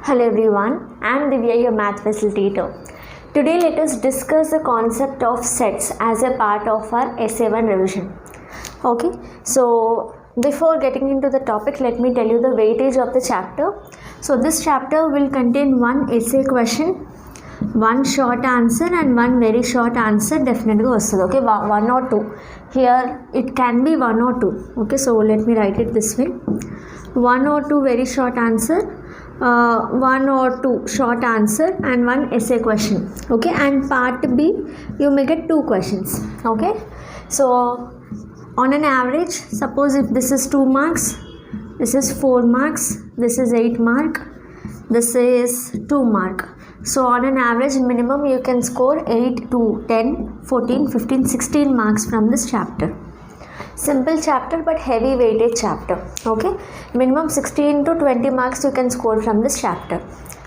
Hello everyone, I am Divya, your math facilitator. Today let us discuss the concept of sets as a part of our SA1 revision. Okay, so before getting into the topic, let me tell you the weightage of the chapter. So this chapter will contain one essay question, one short answer and one very short answer definitely vastadu. Okay, one or two. Here it can be one or two. Okay, so let me write it this way. One or two very short answer, one or two short answer and one essay question. Okay, and part B you may get two questions. Okay, so on an average, suppose if this is 2 marks, this is 4 marks, this is 8 mark, this is 2 mark. So on an average minimum you can score 8 to 10, 14, 15, 16 marks from this chapter. Simple chapter but heavy weightage chapter. Okay, minimum 16 to 20 marks you can score from this chapter,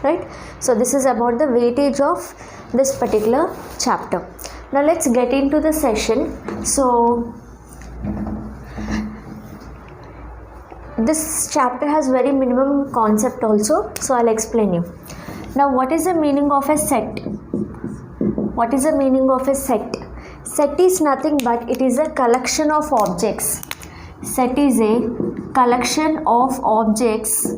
right? So this is about the weightage of this particular chapter. Now let's get into the session. So this chapter has very minimum concept also, so I'll explain you. Now what is the meaning of a set? What is the meaning of a set? Set is nothing but it is a collection of objects. Set is a collection of objects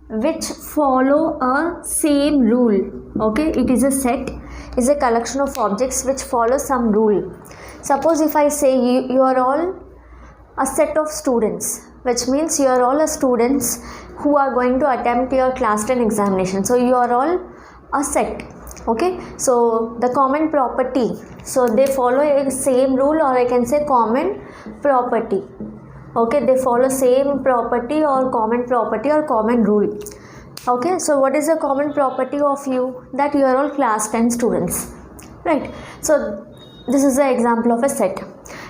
which follow a same rule. Okay, it is a set is a collection of objects which follow some rule. Suppose if I say you are all a set of students, which means you are all a students who are going to attempt your class 10 examination. So you are all a set. Okay, so the common property, so they follow a same rule, or I can say common property. Okay, they follow same property or common rule. Okay, so what is the common property of you? That you are all class 10 students, right? So this is the example of a set.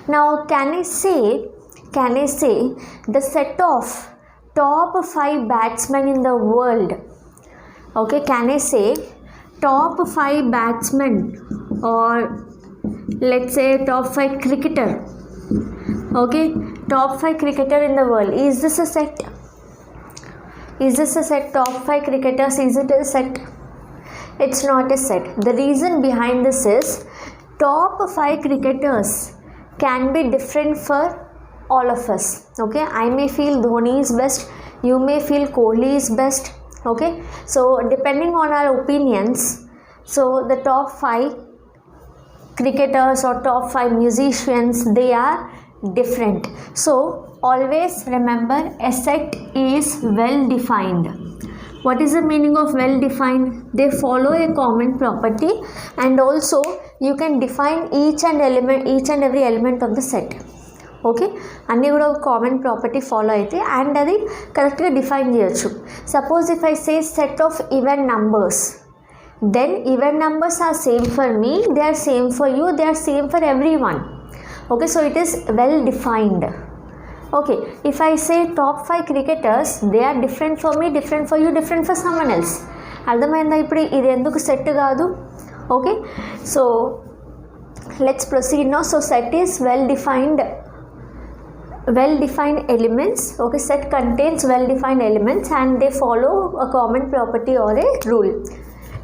Now can I say the set of top 5 batsmen in the world? Okay, can I say top 5 batsmen, or let's say top 5 cricketer? Okay, top 5 cricketer in the world, is this a set? Is this a set? Top 5 cricketers, is it a set? It's not a set. The reason behind this is top 5 cricketers can be different for all of us. Okay, I may feel Dhoni is best, you may feel Kohli is best. Okay, so depending on our opinions, so the top 5 cricketers or top 5 musicians, they are different. So always remember, a set is well defined. What is the meaning of well defined? They follow a common property, and also you can define each and every element of the set. Okay, అన్నీ కూడా ఒక common property follow అయితే and అది కరెక్ట్గా define చేయొచ్చు. Suppose if I say set of even numbers, then even numbers are same for me, they are same for you, they are same for everyone. Okay, so it is well defined. Okay, if I say top 5 cricketers, they are different for me, different for you, different for someone else. అర్థమైందా? ఇప్పుడు ఇది ఎందుకు set కాదు? Okay, so let's proceed now. So set is well defined elements. Okay, set contains well defined elements and they follow a common property or a rule.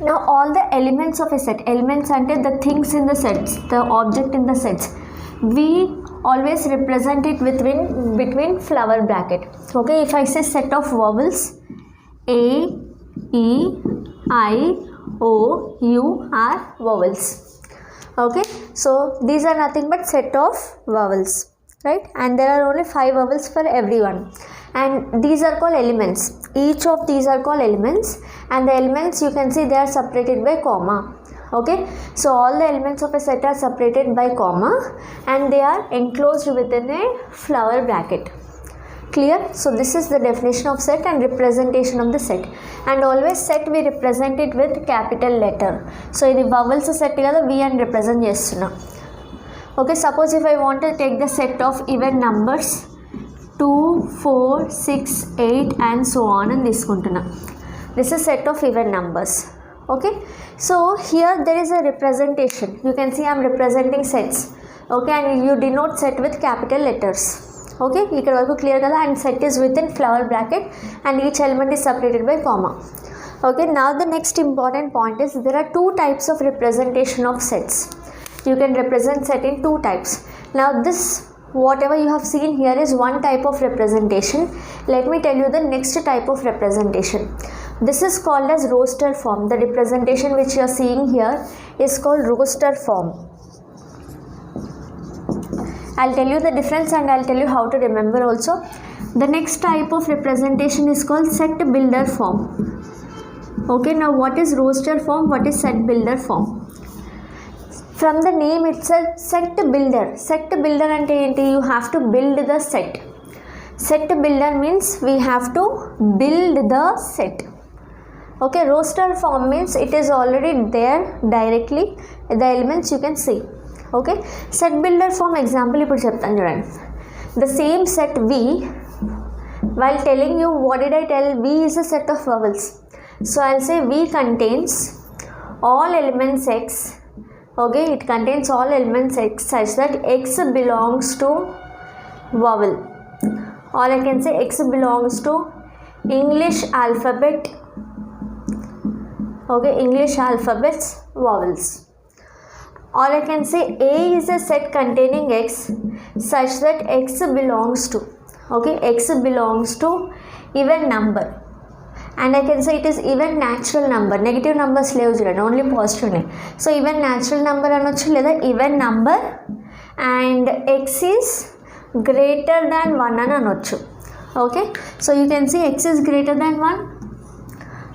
Now all the elements of a set, elements ante the things in the sets, the object in the sets, we always represent it between flower bracket. Okay, if I say set of vowels a, e, I, o, u are vowels. Okay, so these are nothing but set of vowels, right? And there are only 5 vowels for everyone, and these are called elements. Each of these are called elements, and the elements you can see they are separated by comma. Okay, so all the elements of a set are separated by comma and they are enclosed within a flower bracket. Clear? So this is the definition of set and representation of the set. And always set we represent it with capital letter. So ఇది vowels set kada v and represent చేస్తున్నా. Okay, suppose if I want to take the set of even numbers 2, 4, 6, 8 and so on and తీసుకుంటున్నా. This is set of even numbers. Okay, so here there is a representation. You can see I am representing sets. Okay, and you denote set with capital letters. Okay, ఇక్కడ వరకు clear కదా? And set is with in flower bracket and each element is separated by comma. Okay, now the next important point is there are two types of representation of sets. You can represent set in two types. Now this whatever you have seen here is one type of representation. Let me tell you the next type of representation. This is called as roster form. The representation which you are seeing here is called roster form. I'll tell you the difference and I'll tell you how to remember also. The next type of representation is called set builder form. Okay, now what is roster form? What is set builder form? From the name itself, set builder. Set builder ante enti? You have to build the set. Set builder means we have to build the set. Okay, roster form means it is already there directly. The elements you can see. Okay, set builder form example ఇప్పుడు చెప్తాను చూడండి. The same set V, while telling you what did I tell, V is a set of vowels. So I'll say V contains all elements X. Okay, it contains all elements X such that X belongs to vowel, or I can say X belongs to English alphabet. Okay, English alphabets vowels. Or I can say A is a set containing X such that X belongs to, okay, X belongs to even number, and I can say it is even natural number. Negative numbers levu chudandi, only positive ne. So even natural number anochu leda even number, and X is greater than 1 అని అనొచ్చు. Okay, so you can see X is greater than 1.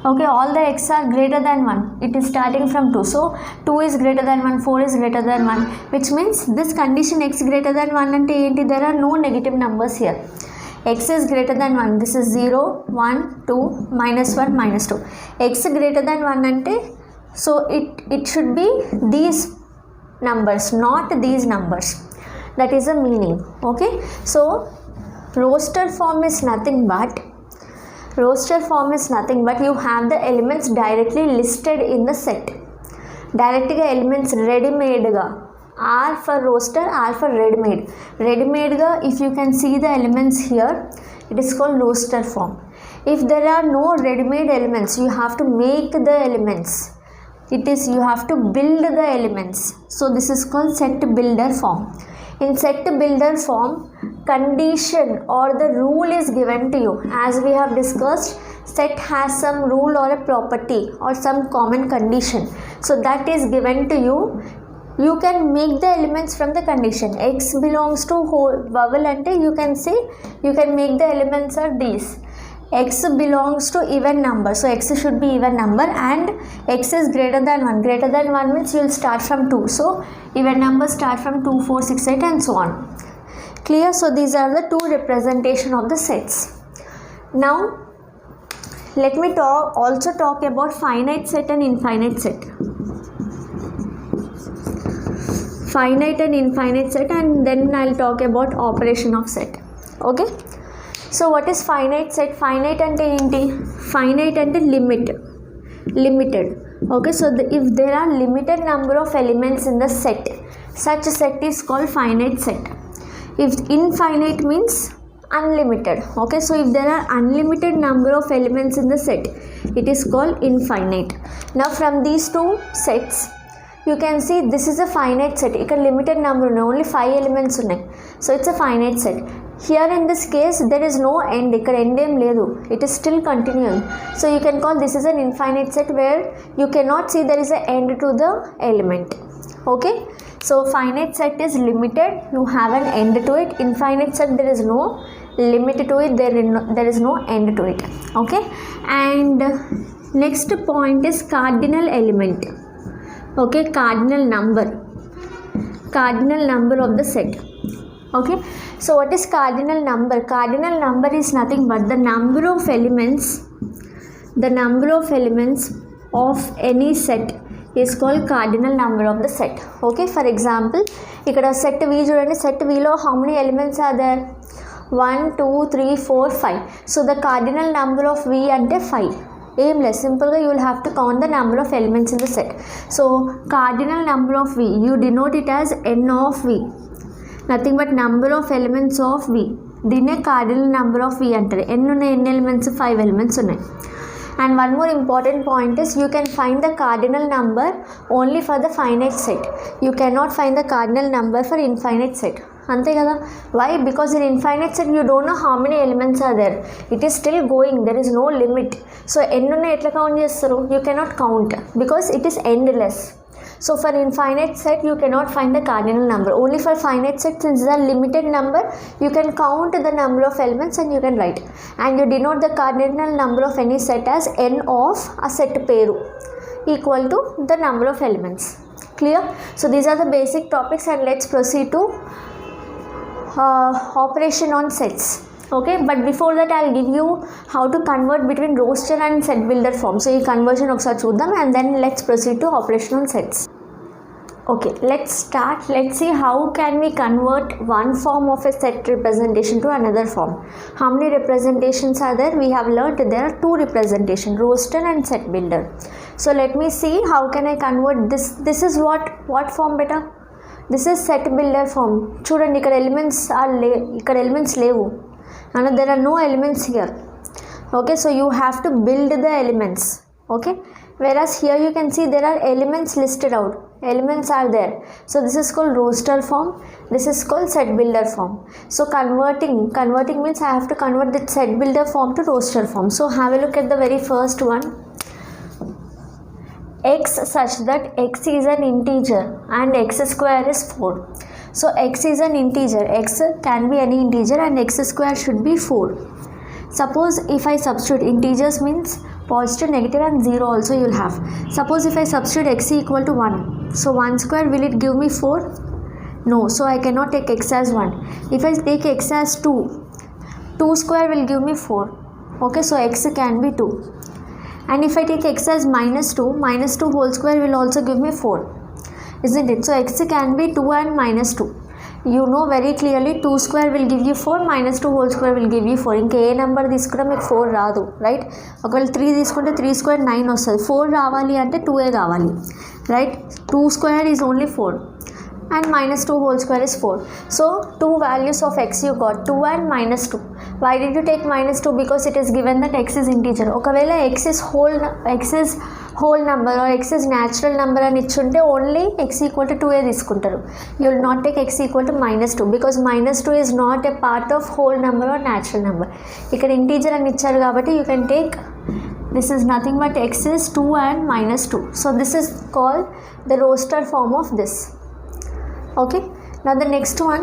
Okay, all the X are greater than 1. It is starting from 2. So 2 is greater than 1, 4 is greater than 1, which means this condition X greater than 1 ante enti? There are no negative numbers here. X is greater than 1. This is 0, 1, 2, minus 1, minus 2. X greater than 1 ante, so it should be these numbers, not these numbers. That is the meaning. Okay, so roster form is nothing but you have the elements directly listed in the set. Directly elements ready made ga. R for roster, R for ready made. Ready made ga, if you can see the elements here, it is called roster form. If there are no ready made elements, you have to make the elements. You have to build the elements. So this is called set builder form. In set builder form, condition or the rule is given to you. As we have discussed, set has some rule or a property or some common condition. So that is given to you. You can make the elements from the condition. X belongs to whole vowel ante you can say you can make the elements are these. X belongs to even number, so X should be even number, and X is greater than 1. Greater than 1 means you will start from 2. So even numbers start from 2, 4, 6, 8 and so on. Clear? So these are the two representation of the sets. Now let me also talk about finite set and infinite set. Finite and infinite set, and then I'll talk about operation of set. Okay, so what is finite set? Finite ante enti? Finite ante limited. Okay, so if there are limited number of elements in the set, such a set is called finite set. If infinite means unlimited. Okay, so if there are unlimited number of elements in the set, it is called infinite. Now from these two sets, you can see this is a finite set. Ikkada limited number unnayi, only 5 elements unnayi, so it's a finite set. Here in this case there is no end, ikkada end em ledu, it is still continuing. So you can call this is an infinite set where you cannot see there is an end to the element. Okay, so finite set is limited, you have an end to it. Infinite set there is no limit to it, there is no end to it. Okay, and next point is cardinal element. Okay, cardinal number of the set. Okay, so what is cardinal number? Cardinal number is nothing but the number of elements of any set is called cardinal number of the set. Okay, for example, ikkada set V chudandi, set V lo how many elements are there? 1, 2, 3, 4, 5. So the cardinal number of V ante 5. Aim less simple, you will have to count the number of elements in the set. So cardinal number of V, you denote it as n of V, nothing but number of elements of V. దీన్నే cardinal number of V అంటారు. ఎన్ని ఉన్నాయి? ఎన్ని elements? 5 elements ఉన్నాయి. And one more important point is you can find the cardinal number only for the finite set. You cannot find the cardinal number for infinite set. అంతే కదా. Why? Because in infinite set you don't know how many elements are there. It is still going, there is no limit. So ఎన్ని ఉన్నాయి ఎట్లా count చేస్తారు? You cannot count because it is endless. So for infinite set you cannot find the cardinal number. Only for finite set, since the limited number, you can count the number of elements and you can write. And you denote the cardinal number of any set as n of a set పేరు equal to the number of elements. Clear? So these are the basic topics and let's proceed to operation on sets. Okay, but before that I'll give you how to convert between roster and set builder form. So ఈ conversion ఒకసారి చూద్దాం and then let's proceed to operation on sets. Okay, let's start. Let's see how can we convert one form of a set representation to another form. How many representations are there? We have learned there are two representation, roster and set builder. So let me see how can I convert this. This is what form beta? This is set builder form. చూడండి ఇక్కడ elements ఇక్కడ elements లేవు. And there are no elements here. Okay, so you have to build the elements. Okay, whereas here you can see there are elements listed out. Elements are there. So this is called roster form. This is called set builder form. So converting means I have to convert the set builder form to roster form. So have a look at the very first one. X such that x is an integer and x square is 4. So x is an integer, x can be any integer and x square should be 4. Suppose if I substitute, integers means positive, negative and 0 also you will have. Suppose if I substitute x equal to 1, so 1 square, will it give me 4? No, so I cannot take x as 1. If I take x as 2, 2 square will give me 4. Okay, so x can be 2. And if I take x as minus 2 whole square will also give me 4. Isn't it? So x can be 2 and minus 2. You know very clearly 2 square will give you 4, minus 2 whole square will give you 4. ఇంక ఏ number తీసుకున్నా మీకు 4 రాదు, right? ఒకవేళ 3 తీసుకుంటే 3 square 9 వస్తుంది. 4 రావాలి అంటే 2 కావాలి, right? 2 square is only 4 and minus 2 whole square is 4. So two values of x you got, 2 and minus 2. Why did you take minus 2? Because it is given that x is integer. ఒకవేళ x is whole number or x is natural number అని ఇచ్చుంటే only x equal to 2 తీసుకుంటారు. You will not take x equal to minus 2 because minus 2 is not a part of whole number or natural number. ఇక్కడ integer అని ఇచ్చారు కాబట్టి you can take, this is nothing but x is 2 and minus 2. So this is called the roster form of this. Okay, now the next one,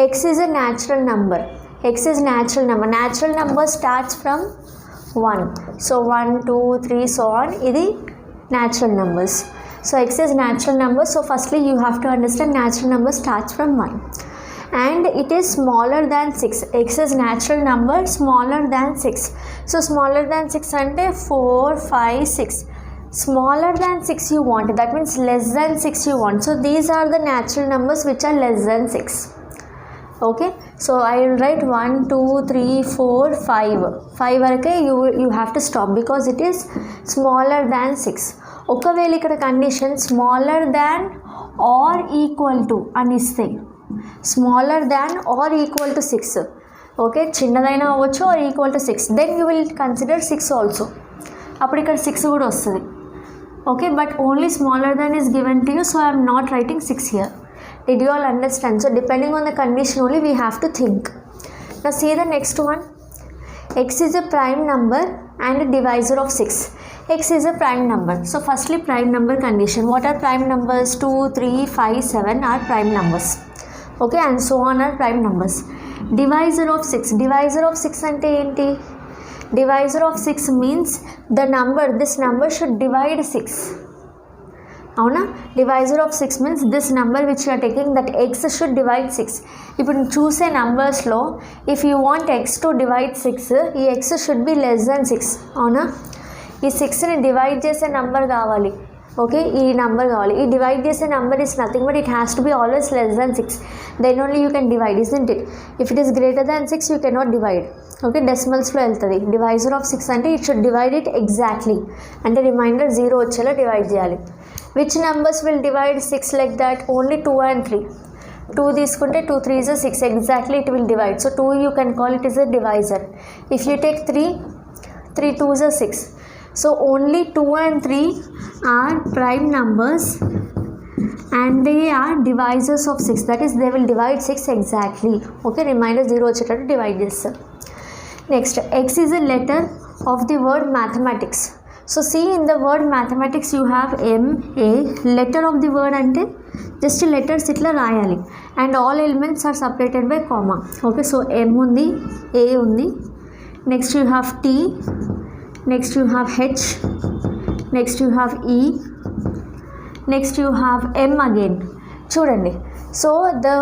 x is a natural number. X is natural number. Natural number starts from 1. So 1, 2, 3 so on. This is natural numbers. So x is natural number. So firstly you have to understand natural number starts from 1. And it is smaller than 6. X is natural number smaller than 6. So smaller than 6 ante 4, 5, 6. Smaller than 6 you want, that means less than 6 you want. So these are the natural numbers which are less than 6. Okay, so I will write 1, 2, 3, 4, 5 వరకే you have to stop because it is smaller than 6. ఒకవేళ ఇక్కడ condition smaller than or equal to అని ఇస్తే, smaller than or equal to 6, okay, చిన్నదైనా అవ్వచ్చు or equal to 6, then you will consider 6 also. అప్పుడు ఇక్కడ 6 కూడా వస్తుంది. Okay, but only smaller than is given to you, so I am not writing 6 here. Did you all understand? So depending on the condition only we have to think. Now see the next one. X is a prime number and a divisor of 6. X is a prime number. So firstly prime number condition. What are prime numbers? 2, 3, 5, 7 are prime numbers. Okay, and so on are prime numbers. Divisor of 6. Divisor of 6 ante enti? Divisor of 6 means the number, this number should divide 6. అవునా? Divisor of 6 means this number which you are taking, that x should divide 6. ఇప్పుడు చూసే నంబర్స్లో if you want x to divide 6, ఈ x should be less than 6. అవునా? ఈ 6ని divide చేసే number కావాలి. Okay, ఈ నెంబర్ కావాలి. ఈ డివైడ్ చేసే number is nothing but it has to be always less than 6. Then only you can divide, isn't it? If it is greater than 6 you cannot divide. Okay, డెసిమల్స్లో వెళ్తుంది. Divisor of 6 అంటే it should divide it exactly, అంటే remainder 0 వచ్చేలా divide చేయాలి. Which numbers will divide 6 like that? Only 2 and 3. 2 తీసుకుంటే 2 3 is 6, exactly it will divide. So 2 you can call it is a divisor. If you take 3, 3 2s are 6. So only 2 and 3 are prime numbers and they are divisors of 6, that is they will divide 6 exactly. Okay, remainder 0 వచ్చేటట్టు divide చేస్తారు. Next, x is a letter of the word mathematics. So see, in the word mathematics you have M A, letter of the word అంటే just letters ఇట్లా రాయాలి and all elements are separated by comma. Okay, so M ఉంది, A ఉంది, next you have T, next you have H, next you have E, next you have M again. చూడండి, so the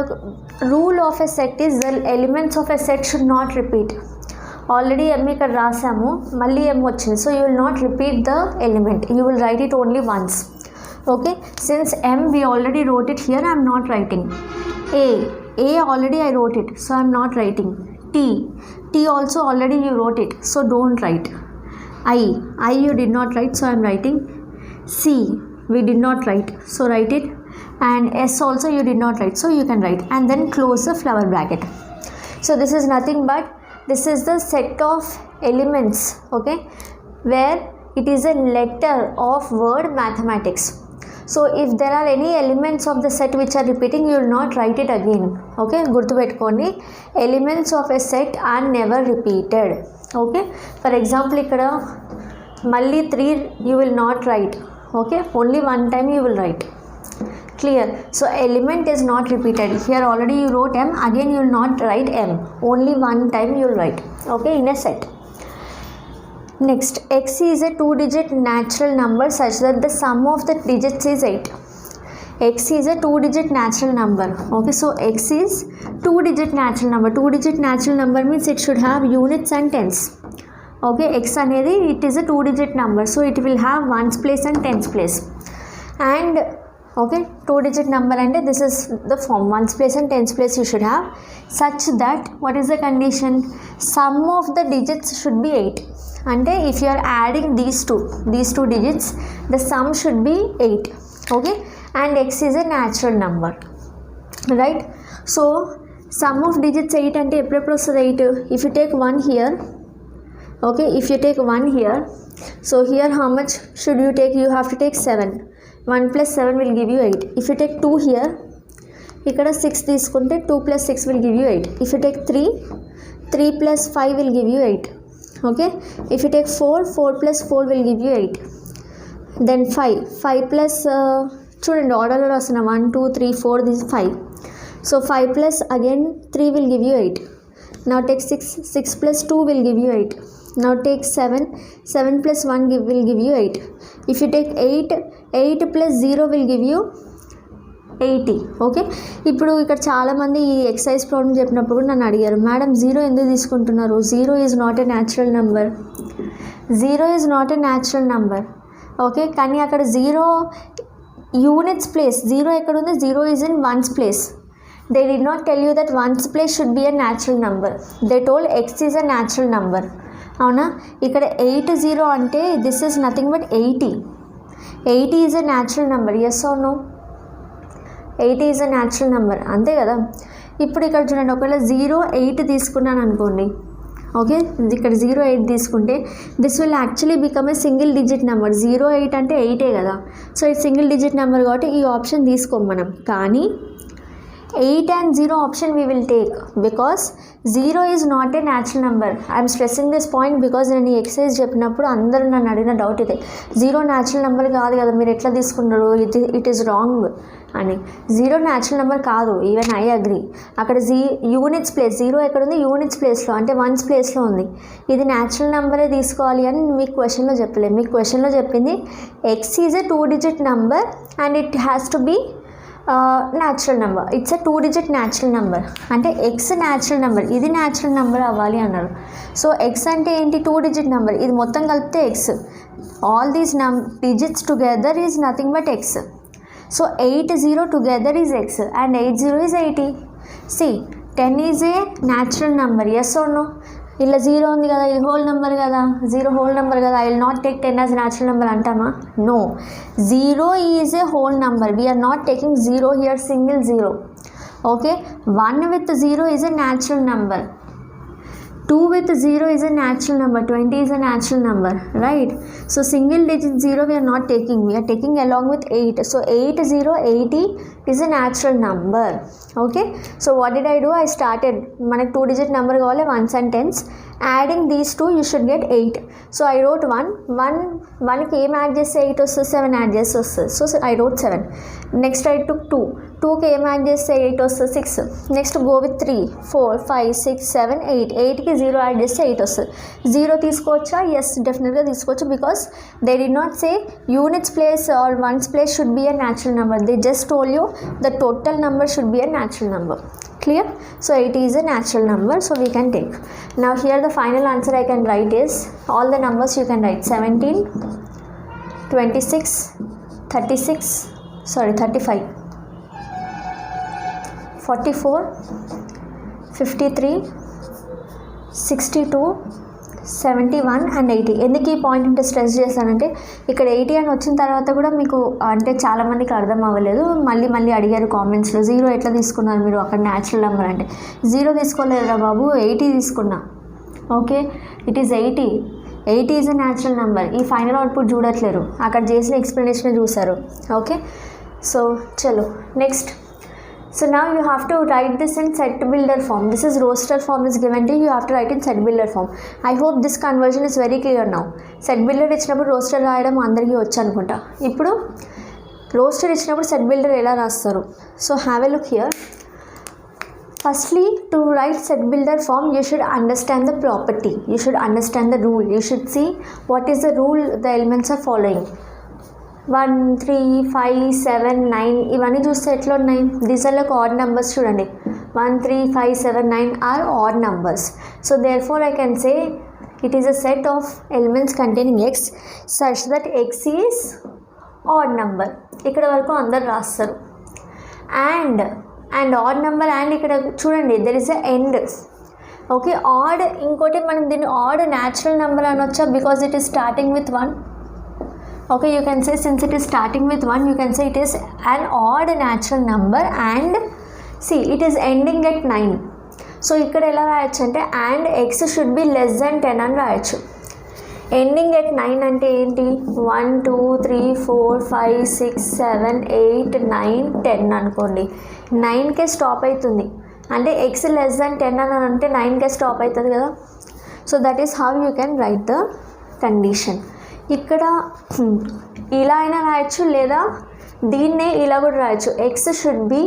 rule of a set is the elements of a set should not repeat. Already M ఇక్కడ రాసాము, మళ్ళీ M వచ్చింది, so you will not repeat the element, you will write it only once. Okay, since M we already wrote it here, I am not writing. A already I wrote it, so I am not writing. T also already you wrote it, so don't write. I you did not write, so I am writing. C we did not write, so write it. And S also you did not write, so you can write, and then close the flower bracket. So this is nothing but this is the set of elements, okay, where it is a letter of word mathematics. So if there are any elements of the set which are repeating, you will not write it again. Okay, gurtu pettukoni, elements of a set are never repeated. Okay, for example ikkada malli 3 you will not write. Okay, only one time you will write. Clear? So element is not repeated. Here already you wrote M, again you will not write M, only one time you will write. Okay, in a set. Next, x is a 2-digit natural number such that the sum of the digits is 8. X is a 2-digit natural number. Okay, so x is 2-digit natural number. 2-digit natural number means it should have units and tens. Okay, x anedi it is a 2-digit number, so it will have ones place and tens place. And okay, 2-digit number and this is the form, ones place and tens place you should have, such that what is the condition, sum of the digits should be 8. And if you are adding these two digits, the sum should be 8. Okay, and x is a natural number, right? So sum of digits 8 ante eppudu vastadi 8, if you take 1 here, okay, if you take 1 here, so here how much should you take, you have to take 7. 1 plus 7 will give you 8. If you take 2 here, ikkada 6 తీసుకుంటే 2 plus 6 will give you 8. If you take 3 plus 5 will give you 8. Okay, if you take 4 plus 4 will give you 8. Then 5 plus చూడండి ఆర్డర్లో రాస్తున్నా 1 2 3 4, this is 5. So 5 plus again 3 will give you 8. Now take 6 plus 2 will give you 8. Now take 7 plus 1 will give you 8. If you take 8 plus 0 will give you 80. Okay, ఇప్పుడు ఇక్కడ చాలామంది ఈ excise problem చెప్పినప్పుడు నన్ను అడిగారు, మేడం 0 ఎందుకు తీసుకుంటున్నారు, 0 is not a natural number. 0 is not a natural number. Okay, కానీ అక్కడ 0 యూనిట్స్ ప్లేస్, 0 ఎక్కడ ఉంది, 0 is in ones place. They did not tell you that ones place should be a natural number. They told x is a natural number. అవునా, ఇక్కడ 80 అంటే this is nothing but 80. 80 is a natural number, yes or no? 80 is a natural number, అంతే కదా. ఇప్పుడు ఇక్కడ చూడండి, ఒకవేళ 0 8 తీసుకున్నాను అనుకోండి, ఓకే, ఇక్కడ 0 8 తీసుకుంటే this will actually become a single digit number. 0 8 అంటే 8 కదా, సో ఇది సింగిల్ డిజిట్ నెంబర్ కాబట్టి ఈ ఆప్షన్ తీసుకోం మనం. కానీ 8 and 0 option we will take because 0 is not a natural number. I am stressing this point because నేను ఈ ఎక్సైజ్ చెప్పినప్పుడు అందరూ నన్ను అడిగిన డౌట్ ఇదే, 0 న్యాచురల్ నెంబర్ కాదు కదా, మీరు ఎట్లా తీసుకున్నారు, ఇట్ ఈస్ రాంగ్ అని. 0 న్యాచురల్ నెంబర్ కాదు, ఈవెన్ ఐ అగ్రీ. అక్కడ యూనిట్స్ ప్లేస్, 0 ఎక్కడ ఉంది, యూనిట్స్ ప్లేస్లో అంటే వన్స్ ప్లేస్లో ఉంది. ఇది న్యాచురల్ నెంబరే తీసుకోవాలి అని మీకు క్వశ్చన్లో చెప్పలేదు. మీకు క్వశ్చన్లో చెప్పింది x is a 2-digit number and it has to be natural number. It's a 2-digit natural number అంటే ఎక్స్ న్యాచురల్ నెంబర్, ఇది న్యాచురల్ నెంబర్ అవ్వాలి అన్నారు. సో ఎక్స్ అంటే ఏంటి, 2-digit నెంబర్, ఇది మొత్తం కలిపితే X. All these digits together is nothing but X. So 8 0 together is X and 8 0 is 80. C 10 is a natural number, yes or no? ఇలా 0 ఉంది కదా, ఇది హోల్ నెంబర్ కదా, 0 హోల్ నెంబర్ కదా, I will not take 10 as natural number అంటామా? No, 0 is a whole number, we're not taking 0 here, single 0. Okay, 1 with 0 is a natural number. 2 with 0 is a natural number, 20 is a natural number, right? So single digit 0 we are not taking, we are taking along with 8. So 8 0 80 is a natural number. Okay, so what did I do? I started మనకి 2 digit number కావాలి, ones and tens, adding these two you should get 8. So I wrote 1 కి ఏం add చేస్తే 8 వస్తుంది, 7 add చేస్తే వస్తుంది. So I wrote 7. Next I took 2కి ఏం యాడ్ చేస్తే 8 వస్తుంది, 6. Next go with 3 4 5 6 7 8. 8కి 0 యాడ్ చేస్తే 8 వస్తుంది. 0 తీసుకోవచ్చా? ఎస్, డెఫినెట్గా తీసుకోవచ్చు, because they did not say units place or ones place should be a natural number. They just told you the total number should be a natural number. Clear? So 80 is a natural number, so we can take. Now here the final answer I can write is, all the numbers you can write: 17, 26, 35, 44, 53, 62, 71 and 80. ఎందుకు ఈ point అంటే stress చేస్తానంటే, ఇక్కడ 80 అని వచ్చిన తర్వాత కూడా మీకు అంటే చాలామందికి అర్థం అవ్వలేదు, మళ్ళీ అడిగారు కామెంట్స్లో, 0 ఎట్లా తీసుకున్నారు మీరు, అక్కడ న్యాచురల్ నెంబర్ అంటే 0 తీసుకోలేదురా బాబు, 80 తీసుకున్నా. Okay, it is 80 is a natural number. ఈ ఫైనల్ అవుట్పుట్ చూడట్లేరు, అక్కడ చేసిన ఎక్స్ప్లెనేషన్ చూసారు. ఓకే, సో చలో next. So now you have to write this in set builder form. This is roster form is given to you, you have to write in set builder form. I hope this conversion is very clear now. Set builder ఇచ్చినప్పుడు roster రాయడం అందరికీ వచ్చు అనుకుంటా. ఇప్పుడు roster ఇచ్చినప్పుడు set builder ఎలా రాస్తారు? So have a look here. Firstly, to write set builder form, you should understand the property, you should understand the rule, you should see what is the rule the elements are following. 1 3 5 7 9 ఇవన్నీ చూస్తే ఎట్లా ఉన్నాయి? These are like odd numbers. చూడండి, 1 3 5 7 9 are odd numbers. So therefore I can say it is a set of elements containing x such that X is odd number. ఇక్కడ వరకు అందరు రాస్తారు. And odd number, and ఇక్కడ చూడండి there is a end. Okay, odd, ఇంకోటి మనం దీన్ని odd natural number అనొచ్చా, because it is starting with 1. Okay, you can say since it is starting with 1, you can say it is an odd natural number, and see it is ending at 9. So ఇక్కడ ఎలా రాయొచ్చు అంటే, and x should be less than 10 అని రాయొచ్చు. Ending at 9 అంటే ఏంటి? 1 2 3 4 5 6 7 8 9 10 అనుకోండి. 9కే stop అవుతుంది అంటే x less than 10 అని అంటే 9కే స్టాప్ అవుతుంది కదా. So that is how you can write the condition. ఇక్కడ ఇలా అయినా రాయొచ్చు, లేదా దీన్నే ఇలా కూడా రాయొచ్చు. X should be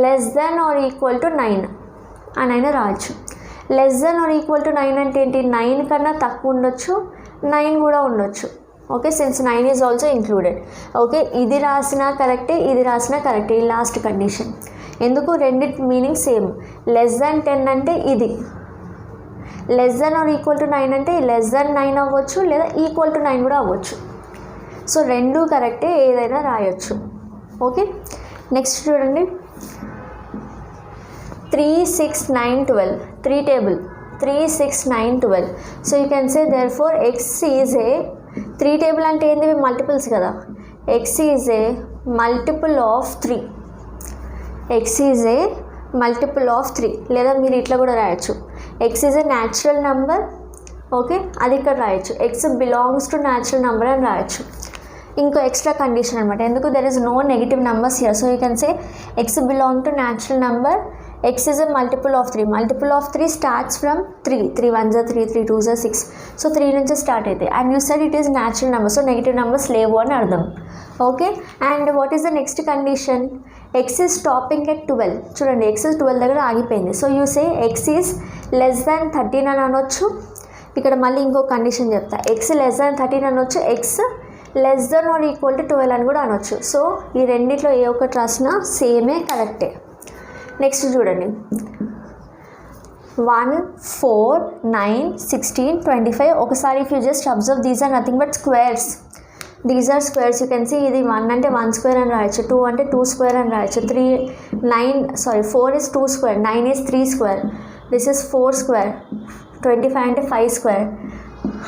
less than or equal to 9 అని అయినా రాయొచ్చు. Less than or equal to 9 అంటే ఏంటి? 9 కన్నా తక్కువ ఉండొచ్చు, 9 కూడా ఉండొచ్చు. Okay, since 9 is also included. Okay, ఇది రాసినా కరెక్టే, ఇది రాసినా కరెక్టే. ఈ లాస్ట్ కండిషన్ ఎందుకు? రెండిటి మీనింగ్ సేమ్. లెస్ దెన్ 10 అంటే ఇది, less than or equal to 9 అంటే లెస్ దెన్ 9 అవ్వచ్చు, లేదా ఈక్వల్ టు 9 కూడా అవ్వచ్చు. సో రెండు కరెక్టే, ఏదైనా రాయొచ్చు. ఓకే, నెక్స్ట్ చూడండి, 3 6 9 12, 3 table 3 6 9 12. So you can say therefore x is a, 3 table అంటే ఏంటి? మల్టిపుల్స్ కదా. X is a multiple of 3, x is a multiple of 3, లేదా మీరు ఇట్లా కూడా రాయొచ్చు, x is a natural number. Okay, అది ఇక్కడ రాయొచ్చు. X belongs to natural number అని రాయొచ్చు. ఇంకో ఎక్స్ట్రా కండిషన్ అనమాట, ఎందుకు? There is no negative numbers here. So you can say X belong to natural number, X is a multiple of 3. Multiple of 3 starts from 3, 3 1s are 3, 3 2s are 6. So 3 నుంచి start అవుతాయి. And you said it is natural number, so negative numbers లేవు అని అర్థం. Okay, and what is the next condition? X is stopping at 12. చూడండి, X 12 దగ్గర ఆగిపోయింది. So you say X is less దాన్ 13 అని అనొచ్చు. ఇక్కడ మళ్ళీ ఇంకో కండిషన్ చెప్తా, ఎక్స్ లెస్ దాన్ 13 అనొచ్చు, X less than or equal to 12 అని కూడా అనొచ్చు. సో ఈ రెండిట్లో ఏ ఒక్కటి రాసినా సేమే, కరెక్టే. నెక్స్ట్ చూడండి, 1 4 9 16 25. ఒకసారి if you just observe, these are nothing but squares. These are squares. You can see ఇది 1 అంటే 1 స్క్వేర్ అని రాయొచ్చు, 2 అంటే 2 స్క్వేర్ అని రాయొచ్చు, 4 is 2 square, 9 is 3 square, this is 4 square, 25 అంటే 5 స్క్వేర్,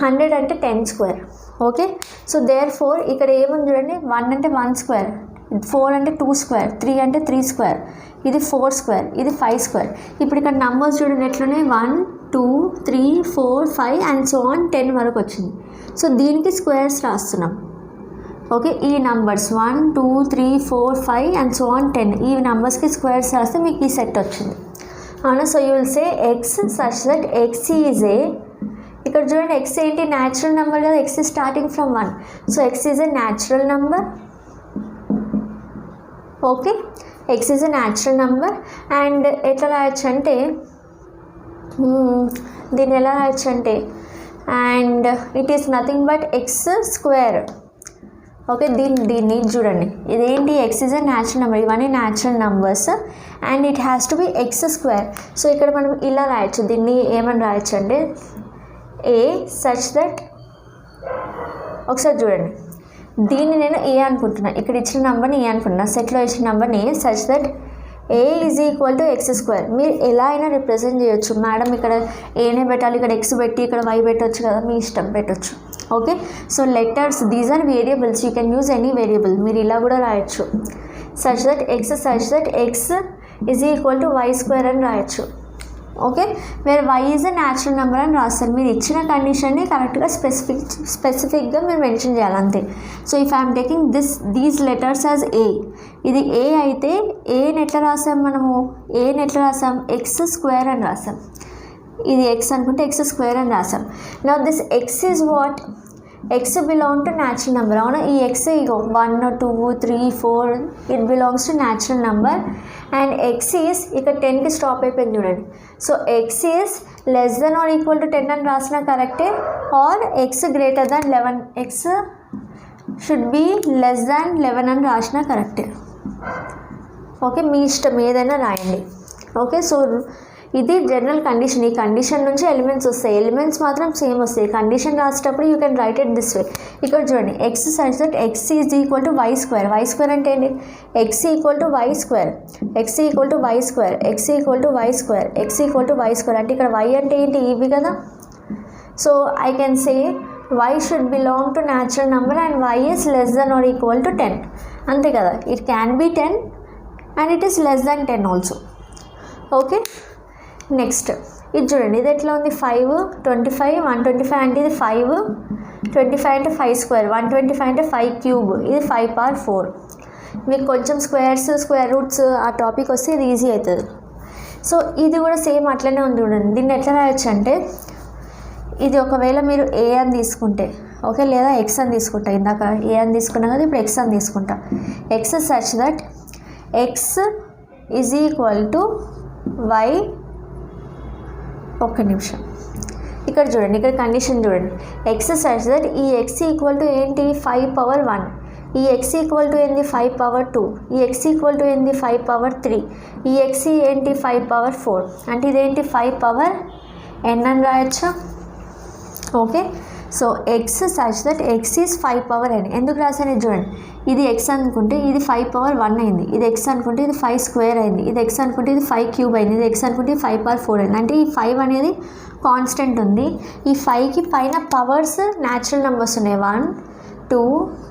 100 అంటే 10 square. Okay, so therefore ఇక్కడ ఏముంది చూడండి, 1 అంటే 1 స్క్వేర్, 4 అంటే 2 స్క్వేర్, 3 అంటే 3 స్క్వేర్, ఇది 4 స్క్వేర్, ఇది 5 స్క్వేర్. ఇప్పుడు ఇక్కడ నంబర్స్ చూడండి ఎట్లున్నాయి, 1 2 3 4 5 అండ్ సో ఆన్ 10 వరకు వచ్చింది. సో దీనికి స్క్వేర్స్ రాస్తున్నాం. ఓకే, ఈ నంబర్స్ 1 2 3 4 5 అండ్ సో ఆన్ 10 ఈ నంబర్స్కి స్క్వేర్స్ రాస్తే మీకు ఈ సెట్ వచ్చింది అవునా. So you will say X such that X is a, ఇక్కడ చూడండి ఎక్స్ ఏంటి, న్యాచురల్ నెంబర్ కదా, X is starting from 1. So X is a natural number. Okay, X is a natural number. And ఎట్లా రాయొచ్చు అంటే దీన్ని ఎలా రాయొచ్చు అంటే and it is nothing but X square. Okay, దీన్ని చూడండి, ఇదేంటి, X is a natural number, ఇవన్నీ natural numbers and it has to B X square. So ఇక్కడ మనం ఇలా రాయొచ్చు, దీన్ని ఏమని రాయొచ్చు అంటే ఏ సచ్ దట్, ఒకసారి చూడండి, దీన్ని నేను ఏ అనుకుంటున్నా, ఇక్కడ ఇచ్చిన నెంబర్ని ఏ అనుకుంటున్నా, సెట్లో ఇచ్చిన నెంబర్ని a such that A is equal to X square. మీరు ఎలా అయినా రిప్రజెంట్ చేయొచ్చు, మేడం ఇక్కడ ఏనే పెట్టాలి, ఇక్కడ ఎక్స్ పెట్టి ఇక్కడ వై పెట్టవచ్చు కదా, మీ ఇష్టం పెట్టవచ్చు. Okay, so letters these are variables, you can use any variable, మీరు ఇలా కూడా రాయొచ్చు. Such that X is equal to y square అని రాయొచ్చు. Okay, where y is a natural number అని రాస్తారు. మీరు ఇచ్చిన కండిషన్ని కరెక్ట్గా స్పెసిఫిక్గా మీరు మెన్షన్ చేయాలి అంతే. So if I'm taking these letters as a, ఇది ఏ అయితే ఏని ఎట్లా రాసాం మనము, ఏని ఎట్లా రాసాం, ఎక్స్ స్క్వేర్ అని రాసాం. ఇది ఎక్స్ అనుకుంటే ఎక్స్ స్క్వేర్ అని రాసాం. Now this x is what, x belong to natural number అవునా. ఈ ఎక్స్ ఇగో 1 2 3 4 it belongs to natural number and x is ఇక్కడ 10కి స్టాప్ అయిపోయింది చూడండి. So X is less than or equal to 10 అని రాసినా కరెక్టే, or x greater than 11, x should be less than 11 అని రాసినా కరెక్టే. ఓకే, మీ ఇష్టం ఏదైనా రాయండి. ఓకే, సో ఇది జనరల్ కండిషన్, ఈ కండిషన్ నుంచి ఎలిమెంట్స్ వస్తాయి, ఎలిమెంట్స్ మాత్రం సేమ్ వస్తాయి. కండిషన్ రాసేటప్పుడు you can write it this way. ఇక్కడ చూడండి x such that X is equal to y square. Y square అంటే ఏంటి, x equal to y square, x equal to y square, x equal to y square, x equal to y square. అంటే ఇక్కడ y అంటే ఏంటి, ఇవి కదా. So I can say y should belong to natural number and y is less than or equal to 10, అంతే కదా. It can be 10 and it is less than 10 also. Okay, next ఇది చూడండి, ఇది ఎట్లా ఉంది, 5 25 125 అంటే ఇది 5 25 అంటే 5 స్క్వేర్, 125 అంటే 5 క్యూబ్, ఇది 5 పవర్ 4. మీకు కొంచెం స్క్వేర్స్ స్క్వేర్ రూట్స్ ఆ టాపిక్ వస్తే ఇది ఈజీ అవుతుంది. సో ఇది కూడా సేమ్ అట్లనే ఉంది చూడండి. దీన్ని ఎట్లా రాయొచ్చు అంటే ఇది ఒకవేళ మీరు ఏ అని తీసుకుంటే ఓకే, లేదా ఎక్స్ అని తీసుకుంటా, ఇందాక ఏ అని తీసుకున్నా కదా, ఇప్పుడు ఎక్స్ అని తీసుకుంటా. X such that X is equal to y, ఒక్క నిమిషం ఇక్కడ చూడండి, ఇక్కడ కండిషన్ చూడండి, ఎక్స్ సచ్ దట్ ఈ ఎక్స్ ఈక్వల్ టు ఏంటి 5 పవర్ 1, ఈ ఎక్స్ ఈక్వల్ టు ఏంటి 5 పవర్ 2, ఈ ఎక్స్ ఈక్వల్ టు ఏంటి 5 పవర్ 3, ఈ ఎక్స్ ఏంటి 5 పవర్ 4, అంటే ఇదేంటి 5 పవర్ n అని రాయొచ్చా. Okay, so X such that X is 5 power n. ఎందుకు రాసాను చూడండి, ఇది ఎక్స్ అనుకుంటే ఇది 5 పవర్ 1 అయింది, ఇది ఎక్స్ అనుకుంటే ఇది 5 స్క్వేర్ అయింది, ఇది ఎక్స్ అనుకుంటే ఇది 5 క్యూబ్ అయింది, ఇది ఎక్స్ అనుకుంటే 5 పవర్ 4 అయింది. అంటే ఈ 5 అనేది కాన్స్టెంట్ ఉంది, ఈ 5కి పైన పవర్స్ న్యాచురల్ నెంబర్స్ ఉన్నాయి 1 2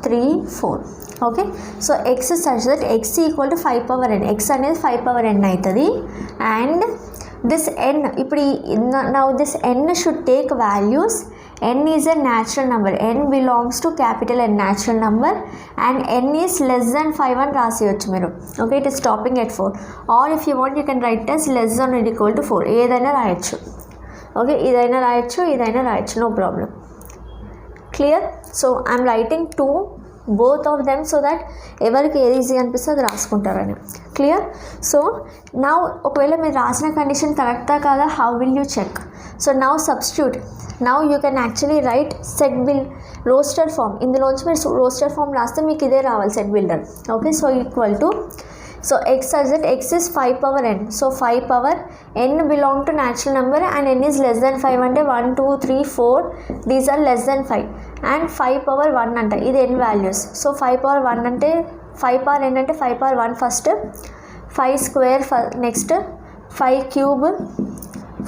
3 4. Okay, so X such that X equal to 5 power n, X అనేది 5 పవర్ n అవుతుంది. అండ్ దిస్ n, ఇప్పుడు now this n should take values. n is a natural number, n belongs to capital N natural number and n is less than 5 అని రాసేయచ్చు మీరు. Okay, it is stopping at 4, or if you want you can write as less than or equal to 4, ఏదైనా రాయొచ్చు. Okay, ఇదైనా రాయొచ్చు, ఇదైనా రాయొచ్చు, no problem. Clear. So I'm writing to both of them so that ఎవరికి ఏది easy అనిపిస్తే అది రాసుకుంటారని. క్లియర్. సో నౌ ఒకవేళ మీరు రాసిన కండిషన్ కరెక్టా కాదా, how will you check. So now substitute, now you can actually write set build roster form. ఇందులోంచి మీరు రోస్టర్ ఫామ్ రాస్తే మీకు ఇదే రావాలి, set builder. Okay, so equal to, so x such that x is 5 power n, so 5 power n belong to natural number and n is less than 5 అంటే 1 2 3 4 these are less than 5 and 5 power 1 అంటే ఇది n values. So 5 power 1 అంటే 5 power n అంటే 5 power 1 first, 5 square next, 5 cube,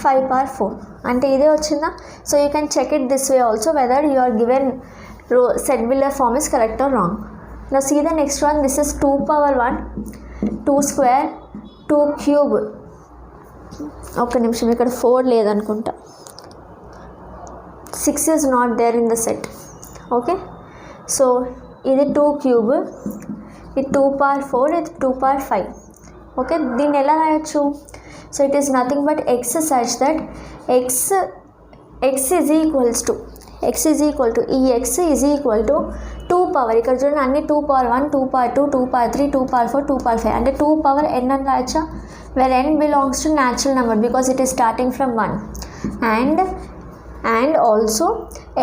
5 power 4 అంటే ఇదే వచ్చిందా. So you can check it this way also whether you are given set builder form is correct or wrong. Now see the next one. This is 2 power 1, 2 square, 2 cube. ఒక నిమిషం, ఇక్కడ 4 లేదనుకుంటా. 6 is not there in the set. Okay, so ఇది 2 cube, ఇది 2 power 4, ఇది 2 power 5. Okay, దీన్ని ఎలా రాయొచ్చు? So it is nothing but X such that X is equal to ఈ X is equal to 2 power, ఇక్కడ చూడండి అన్ని 2 power 1, 2 power 2, 2 power 3, 2 power 4, 2 power 5, అంటే 2 power n అని రాయొచ్చా? Where n belongs to natural number because it is starting from 1 and also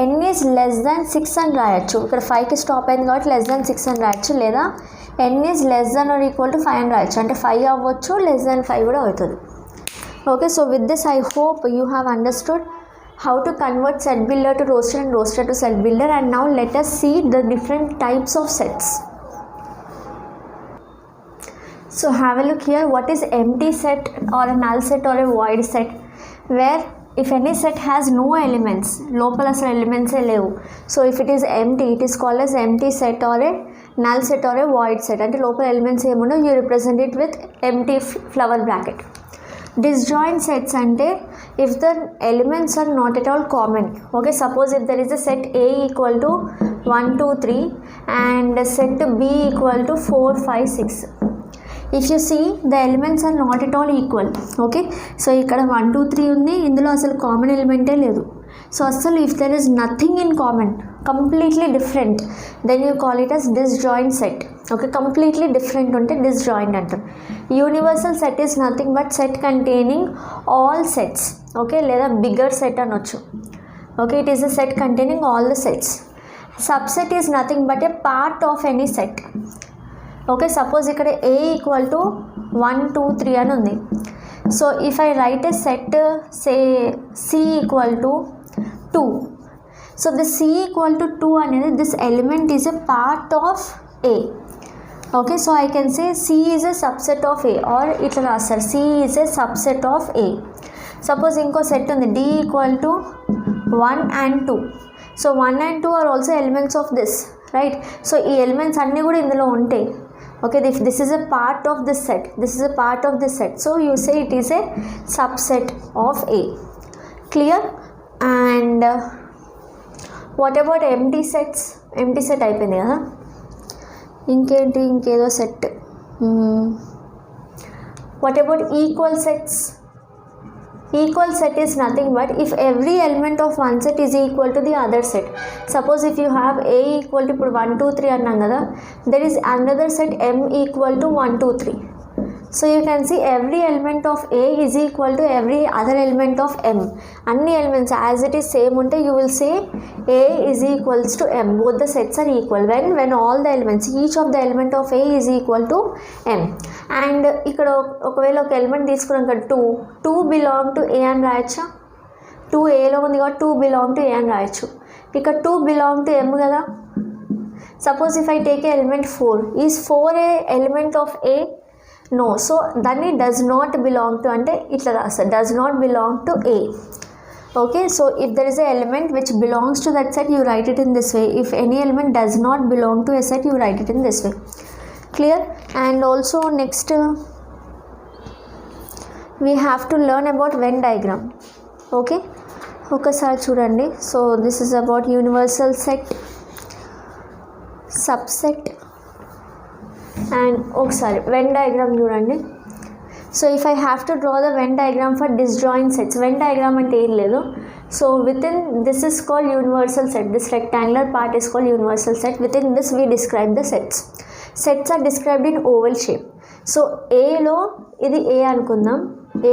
n is less than 6 అని రాయొచ్చు. ఇక్కడ 5కి స్టాప్ అయింది కాబట్టి లెస్ దాన్ 6 అని రాయొచ్చు, లేదా n is less than or equal to 5 అని రాయొచ్చు. అంటే 5 అవ్వచ్చు, లెస్ దాన్ 5 కూడా అవుతుంది. Okay, so with this I hope you have understood how to convert set builder to roaster and roaster to set builder. And now let us see the different types of sets. So have a look here. What is empty set or a null set or a void set? Where if any set has no elements, లోపల అసలు elements లేవు. So if it is empty, it is called as empty set or a null set or a void set. అంటే లోపల elements ఏముండవు, you represent it with empty flower bracket. Disjoint sets ante if the elements are not at all common. Okay, suppose if there is a set A equal to 1 2 3 and set B equal to 4 5 6. If you see the elements are not at all equal. Okay, so ikkada 1 2 3 undi, indulo asalu common element e ledu. So asalu if there is nothing in common, completely different, then you call it as disjoint set. Okay, completely different unte disjoint antam. Universal set is nothing but set containing all sets. Okay, లేదా bigger set అనొచ్చు. Okay, it is a set containing all the sets. Subset is nothing but a part of any set. Okay, suppose ఇక్కడ A equal to 1 2 3 అని ఉంది. So if I write a set say C equal to 2, so the C equal to 2 అనేది this element is a part of A. Okay, so I can say C is a subset of A, or itla rastaru C is a subset of A. Suppose inko set undi D equal to 1 and 2. So 1 and 2 are also elements of this, right? So ee elements anni kuda indulo untayi. Okay, if this is a part of this set, this is a part of this set, so you say it is a subset of A. Clear? And what about empty sets? Empty set అయిపోయింది కదా. ఇంకేదో set. What about equal sets? Equal set is nothing but if every element of one set is equal to the other set. Suppose if you have a equal to ఇప్పుడు 1 2 3 అన్నాం కదా, there is another set m equal to 1 2 3. So you can see every element of A is equal to every other element of M. Any elements as it is same unte you will say A is equals to M. Both the sets are equal when all the elements, each of the element of A is equal to M. And ikkada okavela oka element తీసుకున్నాం కదా 2 belong to A అని రాయొచ్చా? 2 A లో ఉంది కాబట్టి 2 belong to A అని రాయొచ్చు. ఇక్కడ 2 belong to M కదా. Suppose if I take a element 4, is 4 a element of A? No, so దాన్ని does not belong to అంటే ఇట్లా రాస్తారు, does not belong to A. Okay, so if there is a element which belongs to that set, you write it in this way. If any element does not belong to a set, you write it in this way. Clear? And also next we have to learn about Venn diagram. Okay, ఒకసారి చూడండి. So this is about universal set, subset, and ఒకసారి Venn diagram చూడండి. So if I have to draw the Venn diagram for disjoint sets, Venn diagram అంటే ఏం లేదు. So within this is called universal set, this rectangular part is called universal set. Within this we describe the sets. Sets are described in oval shape. So ఏలో ఇది ఏ అనుకుందాం,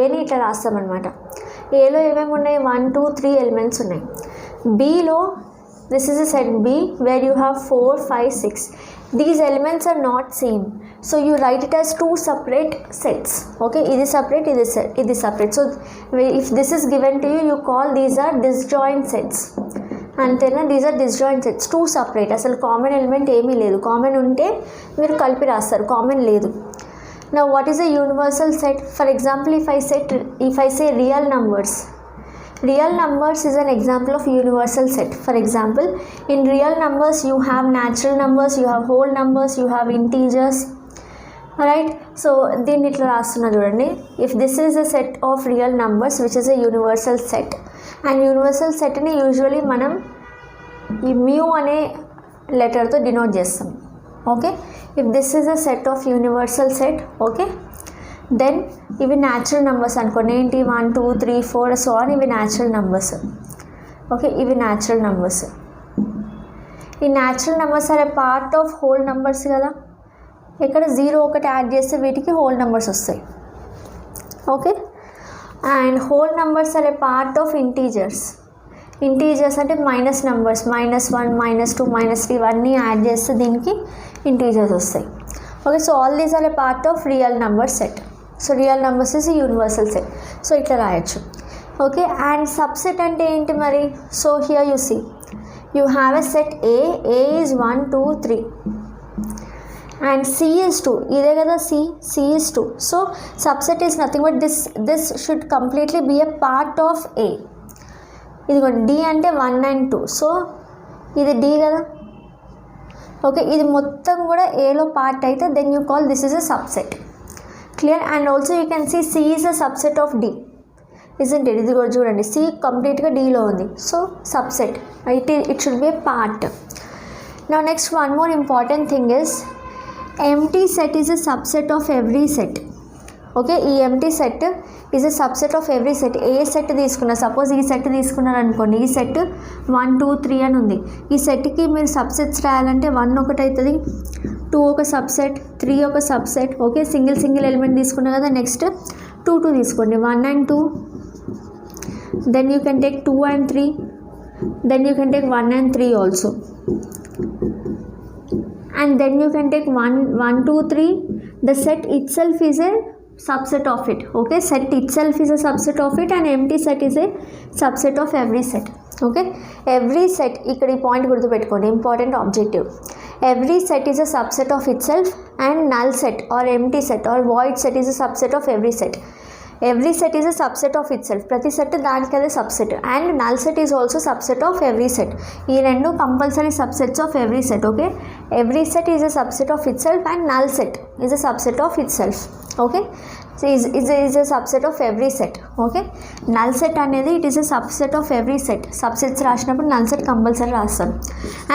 ఏని ఇట్లా రాస్తామన్నమాట. ఏలో ఏమేమి ఉన్నాయి, 1 2 3 ఎలిమెంట్స్ ఉన్నాయి. బీలో this is a set B where you have 4 5 6. These elements are not same, so you write it as two separate sets. Okay, ఇది separate, ఇది separate. So if this is given to you, you call these are disjoint sets. అంతేనా, these are disjoint sets, two separate. అసలు common element ఏమీ లేదు, common ఉంటే మీరు కలిపి రాస్తారు, కామన్ లేదు. Now what is a universal set? For example, if I say real numbers, Real numbers is an example of universal set. For example, in real numbers you have natural numbers, you have whole numbers, you have integers. Alright, so దీన్ని ఇట్లా రాస్తున్నా చూడండి. If this is a set of real numbers which is a universal set, and universal setని usually మనం ఈ mu అనే లెటర్తో denote చేస్తాం. Okay, if this is a set of universal set, okay, then ఇవి న్యాచురల్ నెంబర్స్ అనుకోండి. ఏంటి 1 2 3 4 so on, ఇవి న్యాచురల్ నెంబర్స్. ఓకే, ఇవి న్యాచురల్ నెంబర్స్. ఈ natural numbers are a part of whole numbers కదా. ఇక్కడ 0 ఒకటి యాడ్ చేస్తే వీటికి హోల్ నెంబర్స్ వస్తాయి. Okay, and whole numbers are a part of integers. Integers అంటే మైనస్ నెంబర్స్, -1 -2 -3 ఇవన్నీ యాడ్ చేస్తే దీనికి ఇంటీజర్స్ వస్తాయి. Okay, so all these are a part of real number set. So real numbers is universal set. So ఇట్లా రాయొచ్చు. Okay, and subset అంటే ఏంటి మరి? So here you see you have a set A is 1 2 3 and C is 2. ఇదే కదా C is 2. So subset is nothing but this should completely be a part of A. ఇదిగోండి D అంటే 1 and 2. So ఇది D కదా. Okay, ఇది మొత్తం కూడా ఏలో పార్ట్ అయితే then you call this is a subset. Clear? And also you can see C is a subset of D, isn't it? ఇది కూడా చూడండి, C కంప్లీట్గా Dలో ఉంది. So subset, it should be a part. Now next one more important thing is empty set is a subset of every set. Okay, ఈ empty set is a subset of every set. A set తీసుకున్నా, suppose ఈ set తీసుకున్నారు అనుకోండి, ఈ set 1 2 3 అని ఉంది. ఈ సెట్కి మీరు సబ్సెట్స్ రాయాలంటే 1 ఒకటి అవుతుంది, 2 ఒక సబ్సెట్, 3 ఒక సబ్సెట్. ఓకే, సింగిల్ ఎలిమెంట్ తీసుకున్నా కదా. నెక్స్ట్ 2 2 తీసుకోండి, 1 and 2, then you can take 2 and 3, then you can take 1 and 3 also, and then you can take 1 2 3. The set itself is a subset of it. Okay, set itself is a subset of it and empty set is a subset of every set. Okay, every set, ఇక్కడ ఈ point గుర్తుపెట్టుకోండి, important objective. every set is a subset of itself and null set or empty set or void set is a subset of every set. Every set is a subset of itself. ప్రతి set దానికి అదే subset. And null set is also subset of every set. ఈ రెండు compulsory subsets of every set. Okay, every set is a subset of itself and null set is a subset of itself. Okay, is a subset of every set. Okay, null set అనేది it is a subset of every set. Subsets రాసినప్పుడు null set compulsory రాస్తాం.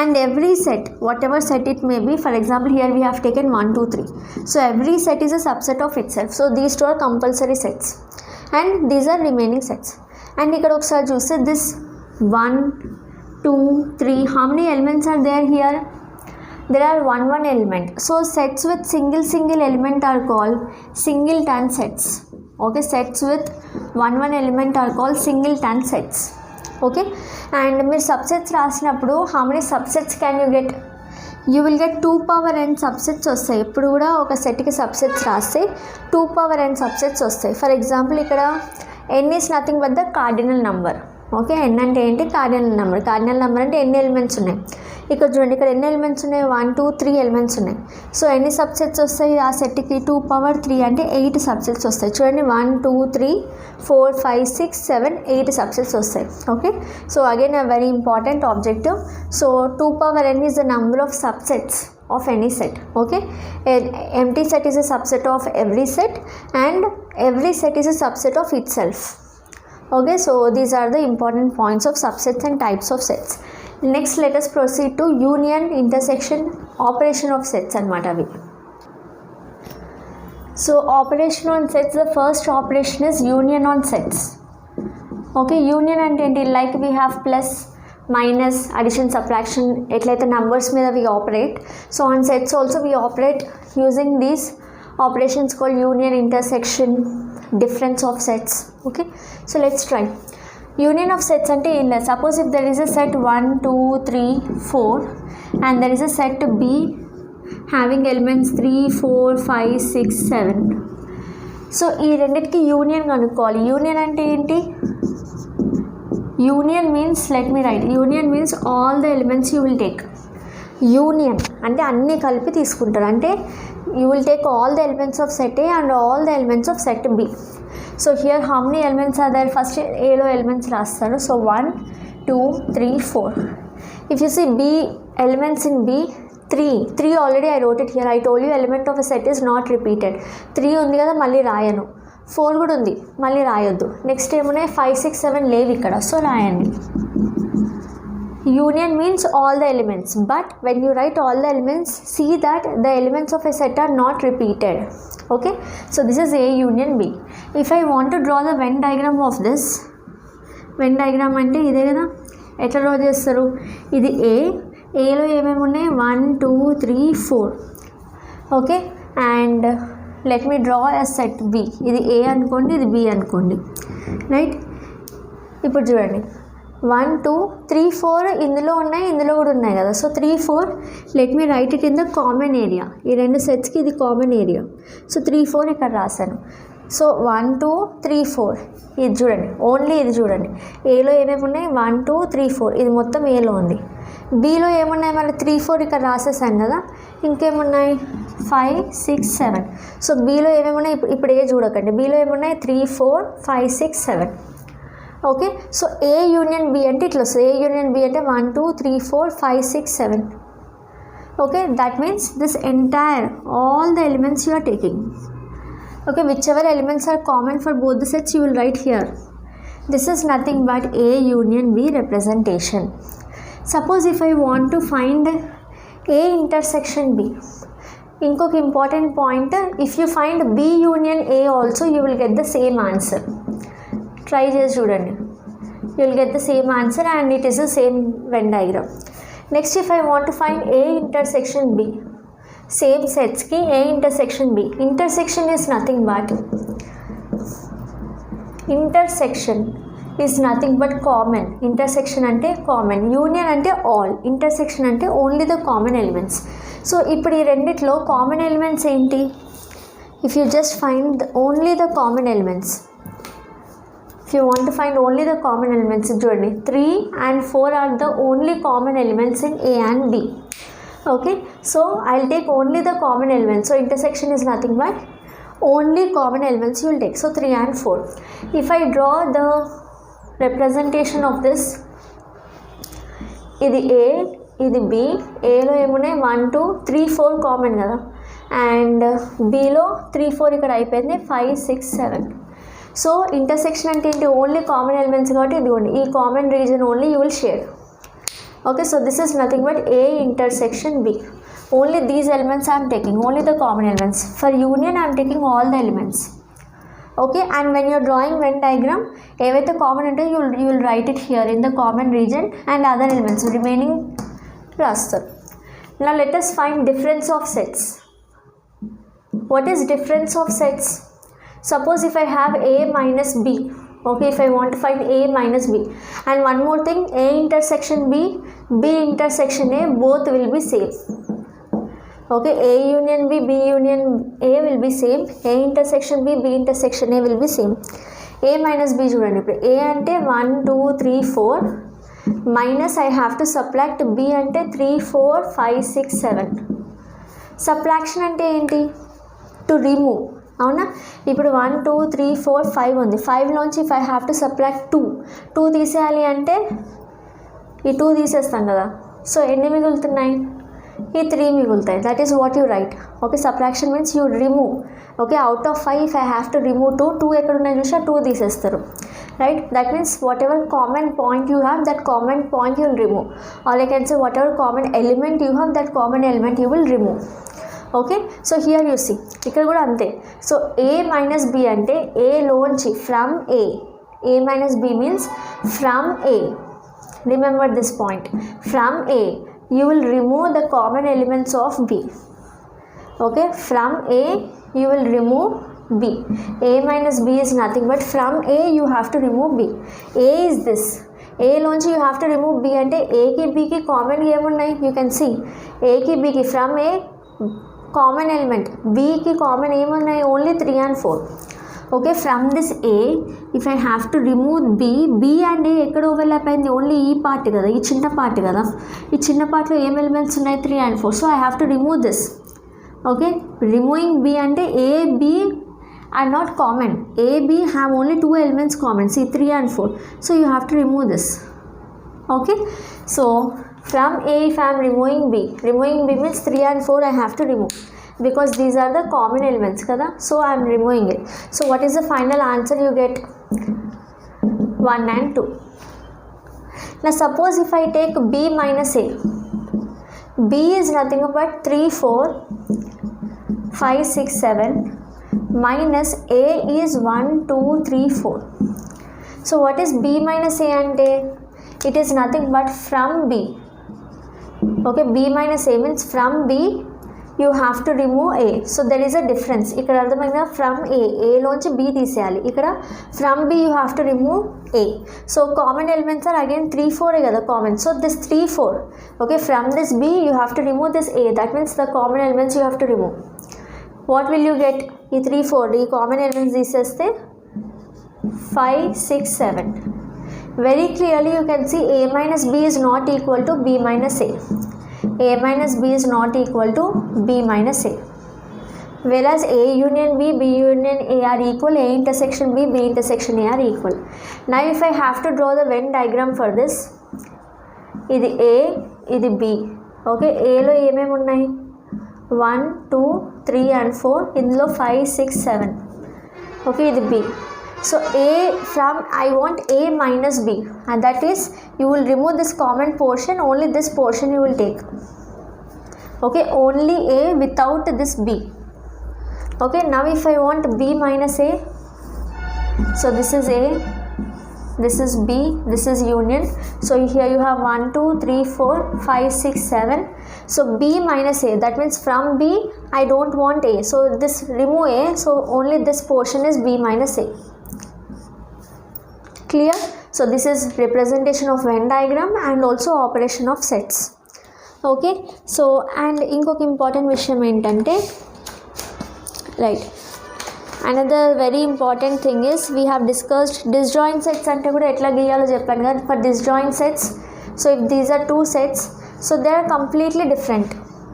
And every set, what ever set it may be, for example here we have taken 1 2 3. So every set is a subset of itself. So these two are compulsory sets and these are remaining sets. And ఇక్కడ ఒకసారి చూస్తే this 1 2 3, how many elements are there here? There are one element. So sets with single element are called singleton sets. Okay, sets with one element are called singleton sets. Okay, and మీరు subsets రాసినప్పుడు how many subsets can you get? You will get 2 power n subsets వస్తాయి. ఎప్పుడు కూడా ఒక సెట్కి subsets రాస్తే 2 power n subsets వస్తాయి. For example ఇక్కడ n is nothing but the cardinal number. Okay, n అంటే ఏంటి? Cardinal number. కార్డినల్ నెంబర్ అంటే ఎన్ని ఎలిమెంట్స్ ఉన్నాయి. ఇక్కడ చూడండి, ఇక్కడ ఎన్ని ఎలిమెంట్స్ ఉన్నాయి? 1 2 3 ఎలిమెంట్స్ ఉన్నాయి. సో ఎన్ని సబ్సెట్స్ వస్తాయి ఆ సెట్కి? 2 power 3 అంటే 8 సబ్సెట్స్ వస్తాయి. చూడండి, 1 2 3 4 5 6 7 8 సబ్సెట్స్ వస్తాయి. Okay, so again a very important objective. So 2 power n is the number of subsets of any set. Okay, an empty set is a subset of every set and every set is a subset of itself. Okay, so these are the important points of subsets and types of sets. Next, let us proceed to union, intersection, operation of sets and matavi. So operation on sets, the first operation is union on sets. Okay, union and like we have plus, minus, addition, subtraction, ఎట్లయితే numbers మీద we operate. So on sets also we operate using these operations called union, intersection, difference of sets. Okay, so let's try. Union of sets అంటే ఏం లేదు. Suppose if there is a set 1 2 3 4 and there is a set B having elements 3 4 5 6 7. సో ఈ రెండింటికి union కనుక్కోవాలి. Union అంటే ఏంటి? Union means, let me write, union means all the elements you will take. Union అంటే అన్నీ కలిపి తీసుకుంటారు. అంటే you will take all the elements of set A and all the elements of set B. So here how many elements are there? First ఏలో elements రాస్తాను. So 1 2 3 4. If you see B elements in B 3 already I wrote it here. I told you element of a set is not repeated. 3 ఉంది కదా, మళ్ళీ రాయను. 4 కూడా ఉంది, మళ్ళీ రాయొద్దు. Next ఏమున్నాయి? 5 6 7 లేవు ఇక్కడ, సో రాయండి. Union means all the elements, but when you write all the elements, see that the elements of a set are not repeated. Okay, so this is A union B. If I want to draw the Venn diagram of this, Venn diagram అంటే ఇదే కదా, ఎట్లా draw చేస్తారు? ఇది ఏలో ఏమేమి ఉన్నాయి? 1 2 3 4. Okay, and let me draw a set B. ఇది A అనుకోండి, ఇది B అనుకోండి, రైట్? ఇప్పుడు చూడండి 1 2 3 4 ఇందులో ఉన్నాయి, ఇందులో కూడా ఉన్నాయి కదా. So 3 4 let me right it in the common area. ఈ రెండు సెట్స్కి ఇది కామన్ ఏరియా. సో 3 4 ఇక్కడ రాశాను. సో 1 2 3 4 ఇది చూడండి, ఓన్లీ ఇది చూడండి. ఏలో ఏమేమి ఉన్నాయి? 1 2 3 4, ఇది మొత్తం ఏలో ఉంది. బీలో ఏమున్నాయి? మళ్ళీ 3 4 ఇక్కడ రాసేసాను కదా. ఇంకేమున్నాయి? 5 6 7. సో బీలో ఏమేమి ఉన్నాయి? ఇప్పుడు ఏ చూడకండి. బీలో ఏమున్నాయి? 3 4 5 6 7. ఓకే, సో ఏ యూనియన్ బి అంటే ఇట్లా వస్తుంది. ఏ యూనియన్ బి అంటే 1 2 3 4 5 6 7. Okay, that means this entire all the elements you are taking. Okay, whichever elements are common for both the sets you will write here. This is nothing but A union B representation. Suppose if I want to find A intersection B, ఇంకొక important point, if you find B union A also you will get the same answer. Try చేసి చూడండి, you will get the same answer and it is the same when diagram. Next if I want to find A intersection B, same సెట్స్కి A intersection B. Intersection is nothing but common. Intersection అంటే common, union అంటే all, intersection అంటే only the common elements. So ఇప్పుడు ఈ రెండిట్లో common elements ఏంటి? If you just find only the common elements, if you want to find only the common elements, చూడండి 3 and 4 are the only common elements in A and B. Okay, so I'll take only the common elements. So intersection is nothing but only common elements you will take. So 3 and 4. If I draw the representation of this, ఇది A, ఇది B. Aలో ఏమున్నాయి? 1 2 3 4 common కదా, and Bలో 3 4 ఇక్కడ అయిపోయింది, 5 6 7. So intersection అంటే ఏంటి? Only common elements కాబట్టి ఇదిగోండి, ఈ common region only you will share. Okay, so this is nothing but A intersection B. Only these elements I'm taking, only the common elements. For union I'm taking all the elements. Okay, and when you're drawing Venn diagram, ఏవైతే common ఉంటే you will write it here in the common region and other elements remaining రాస్తారు. Now let us find difference of sets. What is difference of sets? Suppose if I have A minus B, okay, if I want to find A minus B, and one more thing, A intersection B, B intersection A, both will be same. Okay, A union B, B union A will be same. A intersection B, B intersection A will be same. A minus B చూడండి, ఇప్పుడు A అంటే 1 2 3 4 minus I have to subtract B అంటే 3 4 5 6 7. Subtraction అంటే ఏంటి? To remove, అవునా? ఇప్పుడు 1 2 3 4 5 ఉంది, 5లోంచి if I have to subtract 2 తీసేయాలి అంటే ఈ 2 తీసేస్తాం కదా. సో ఎన్ని మిగులుతున్నాయి? ఈ 3 మిగులుతాయి. That is what you write. Okay, subtraction means you remove. Okay, out of 5 if I have to remove 2 ఎక్కడ ఉన్నాయి చూసా, 2 తీసేస్తారు, right? That means whatever common point you have, that common point you will remove. Or I can say whatever common element you have, that common element you will remove. Okay, so here you see, ఇక్కడ కూడా అంతే. So ఏ minus B అంటే ఏలోంచి, from A minus B means from A. Remember this point, from A you will remove the common elements of B. Okay, from A you will remove B. A minus B is nothing but from A you have to remove B. A is this. A lonchi you have to remove B ante A ki B ki common em unnai, you can see A ki B ki, from A common element, B ki common em unnai only 3 and 4. Okay, from this A if I have to remove B and A ఎక్కడ overlap అయింది? Only ఈ part కదా, ఈ చిన్న part కదా. ఈ చిన్న పార్ట్లో ఏం ఎలిమెంట్స్ ఉన్నాయి? 3 and 4. So I have to remove this. Okay, removing B అంటే A B are not common. A, B have only two elements common, see 3 and 4. So you have to remove this. Okay, so from A, if I am removing B means 3 and 4 I have to remove, because these are the common elements kada, so I am removing it. So what is the final answer you get? 1 and 2. Now suppose if I take B minus A, B is nothing but 3, 4, 5, 6, 7 minus A is 1, 2, 3, 4. So what is B minus A ante? It is nothing but from B. Okay, B minus A means from B you have to remove A. So there is a difference. ఇక్కడ అర్థమైందా? From A లోంచి B తీసేయాలి. ఇక్కడ from B you have to remove A. So common elements are again 3, 4 కదా common. So this 3, 4. Okay, from this B you have to remove this A. That means the common elements you have to remove. What will you get? ఈ 3, 4 ఈ common elements తీసేస్తే 5, 6, 7. Very clearly you can see A minus B is not equal to B minus A. A minus B is not equal to B minus A. Whereas A union B, B union A are equal, A intersection B, B intersection A are equal. Now if I have to draw the Venn diagram for this, ఇది A, ఇది B. Okay, A లో ఏమేమి ఉన్నాయి? 1, 2, 3 and 4. ఇందులో 5, 6, 7. Okay, ఇది B. So A from I want A minus B, and that is you will remove this common portion, only this portion you will take. Okay, only A without this B. Okay, now if I want B minus A, so this is A, this is B, this is union. So here you have 1, 2, 3, 4, 5, 6, 7. So B minus A, that means from B I don't want A, so this remove A, so only this portion is B minus A. Clear? So this is representation of Venn diagram and also operation of sets. Okay, so and ఇంకొక important విషయం ఏంటంటే, right, another very important thing is we have discussed disjoint sets అంటే కూడా ఎట్లా గీయాలో చెప్పాను కదా. For disjoint sets, so if these are two sets, so they are completely different.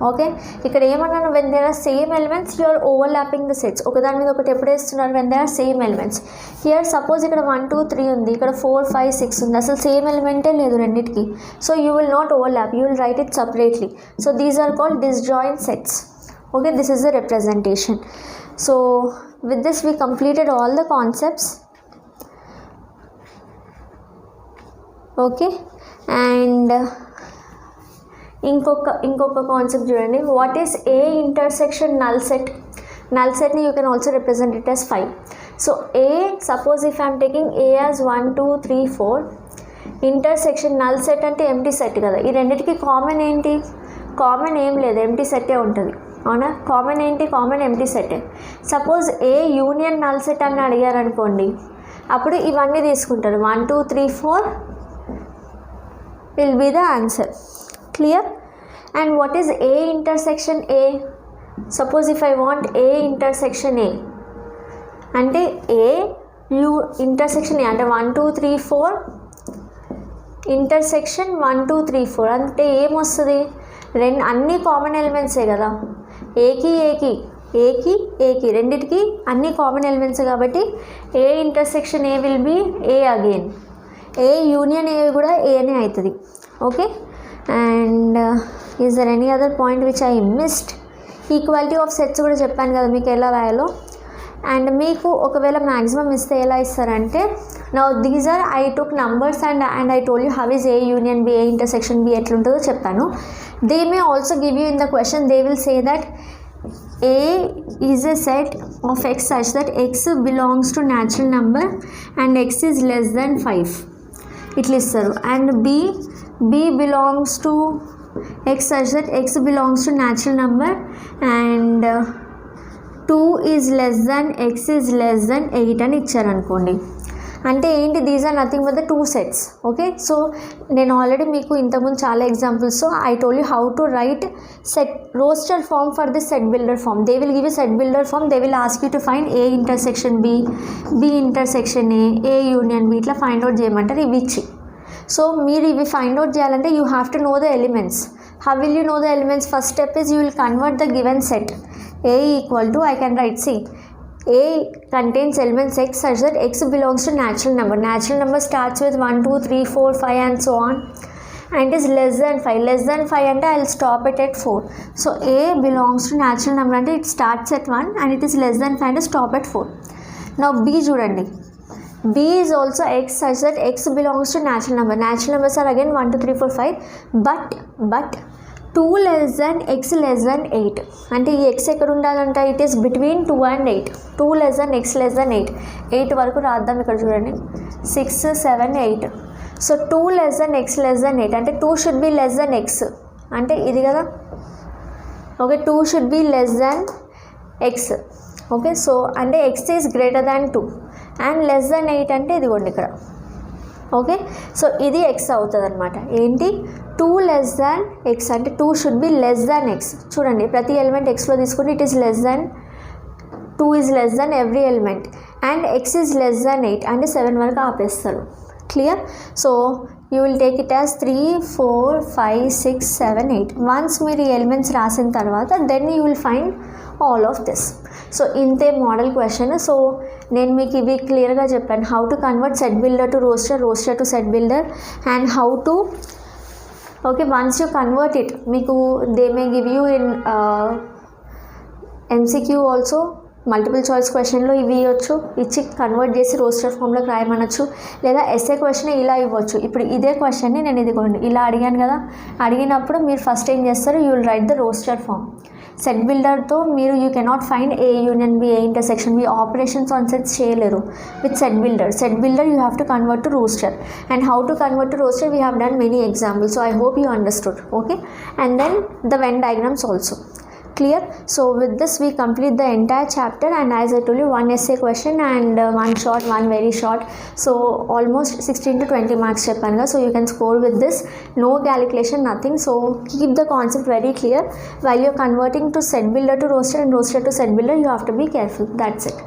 Okay, ఇక్కడ ఏమన్నాను, when there are same elements you are overlapping the sets. ఒకదాని మీద ఒకటి ఎప్పుడు వేస్తున్నారు? When there are same elements. Here suppose ఇక్కడ 1, 2, 3 ఉంది, ఇక్కడ 4, 5, 6 ఉంది, అసలు సేమ్ ఎలిమెంటే లేదు రెండింటికి. So you will not overlap, you will write it separately. So these are called disjoint sets. Okay, this is the representation. So with this we completed all the concepts. Okay, and ఇంకొక concept చూడండి. What is A intersection null set? Null సెట్ని you can also represent it as 5. So A, suppose if I'm taking A as 1, 2, 3, 4, intersection null set అంటే empty set కదా. ఈ రెండింటికి common ఏంటి? Common ఏం లేదు, ఎంటీ సెట్టే ఉంటుంది. అవునా? కామన్ ఏంటి? Common empty set. Suppose A union null set అని అడిగారు అనుకోండి, అప్పుడు ఇవన్నీ తీసుకుంటారు. 1, 2, 3, 4 will be the answer. Clear? And what is A intersection A? Suppose if I want A intersection A, అంటే A U intersection A అంటే 1, 2, 3, 4 intersection 1, 2, 3, 4 అంటే ఏమొస్తుంది? అన్ని కామన్ ఎలిమెంట్సే కదా. ఏకి రెండిటికి అన్ని కామన్ ఎలిమెంట్స్ కాబట్టి A intersection A will be A again. A union A కూడా ఏనే అవుతుంది. Okay, and is there any other point which I missed? Equality of sets కూడా చెప్పాను కదా మీకు ఎలా రాయాలో. అండ్ మీకు ఒకవేళ మ్యాక్సిమం ఇస్తే ఎలా ఇస్తారంటే, now these are I took numbers and I told you how is A union B, A intersection B ఎట్లుంటుందో చెప్పాను. They may also give you in the question, they will say that A is a set of x such that x belongs to natural number and x is less than 5. ఇట్లా ఇస్తారు. And B belongs to x such that x belongs to natural number and 2 is less than x is less than 8 అని ఇచ్చారనుకోండి. అంటే ఏంటి? These are nothing but the two sets. Okay, so నేను already మీకు ఇంతకుముందు చాలా examples, so I told you how to write set roster form for this set builder form. They will give you set builder form, they will ask you to find A intersection B, B intersection A union B, ఇట్లా find out చేయమంటారు ఇవి ఇచ్చి. సో మీరు ఇవి find out చేయాలంటే you have to know the elements. How will you know the elements? First step is you will convert the given set. A equal to, I can write, see, A contains elements x such that x belongs to natural number. Natural number starts with 1, 2, 3, 4, 5 and so on, and is less than 5. Less than 5 and I'll stop it at 4. So A belongs to natural number and it starts at 1 and it is less than 5 and stop at 4. Now B చూడండి, B is also x such that x belongs to natural number. Natural numbers are again 1, 2, 3, 4, 5, but 2 less than x less than 8. అంటే ఈ x ఎక్కడ ఉండాలంట, it is between 2 and 8. 2 less than x less than 8. 8 వరకు రాద్దాం, ఇక్కడ చూడండి 6, 7, 8. So 2 less than x less than 8 అంటే 2 should be less then x, అంటే ఇది కదా. Okay, 2 should be less then x. Okay, so అంటే x is greater than 2 and less than 8 అంటే ఇదిగోండి ఇక్కడ. ఓకే, సో ఇది x అవుతుంది అనమాట. ఏంటి, 2 లెస్ దాన్ x అంటే 2 should be less than x. చూడండి, ప్రతి ఎలిమెంట్ xలో తీసుకుంటే it is less than 2 is less than every element and x is less than 8 అంటే 7 వరకు ఆపేస్తారు. Clear? So you will take it as 3, 4, 5, 6, 7, 8. Once మీరు ఈ ఎలిమెంట్స్ రాసిన తర్వాత then you will find all of this. So ఇంతే మోడల్ క్వశ్చన్. సో నేను మీకు ఇవి క్లియర్గా చెప్పాను, how to convert set builder to roster, roster to set builder, and how to okay once you convert it, మీకు they may give you in MCQ also. Multiple choice క్వశ్చన్లో ఇవి ఇవ్వచ్చు, ఇచ్చి కన్వర్ట్ చేసి రోస్టర్ ఫామ్లోకి రాయమనొచ్చు, లేదా ఎస్ఏ క్వశ్చన్ ఇలా ఇవ్వచ్చు. ఇప్పుడు ఇదే క్వశ్చన్ని నేను ఇదిగోండి ఇలా అడిగాను కదా, అడిగినప్పుడు మీరు ఫస్ట్ ఏం చేస్తారు, you will write the roster form. Set బిల్డర్తో మీరు you cannot find A union B, A intersection B, operations on sets చేయలేరు with set builder. Set builder you have to convert to roster, and how to convert to roster we have done many examples. So I hope you understood. Okay, and then the Venn diagrams also. Clear? So with this we complete the entire chapter, and as I told you, one essay question and one short, one very short. So almost 16 to 20 marks cheppanga. So you can score with this, no calculation, nothing. So keep the concept very clear while you're converting to set builder to roster and roster to set builder. You have to be careful. That's it.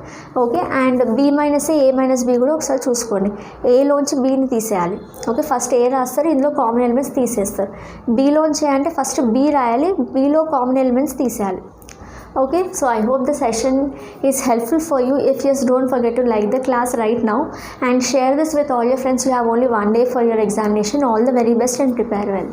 Okay, and B minus A minus B కూడా ఒకసారి చూసుకోండి. A లోంచి Bని తీసేయాలి. Okay, first A రాస్తారు, ఇందులో common elements తీసేస్తారు. B లోంచి అంటే ఫస్ట్ B రాయాలి, Bలో కామన్ ఎలిమెంట్స్ తీసేయాలి. Okay, so I hope the session is helpful for you. If yes, don't forget to like the class right now and share this with all your friends. You have only one day for your examination. All the very best and prepare well.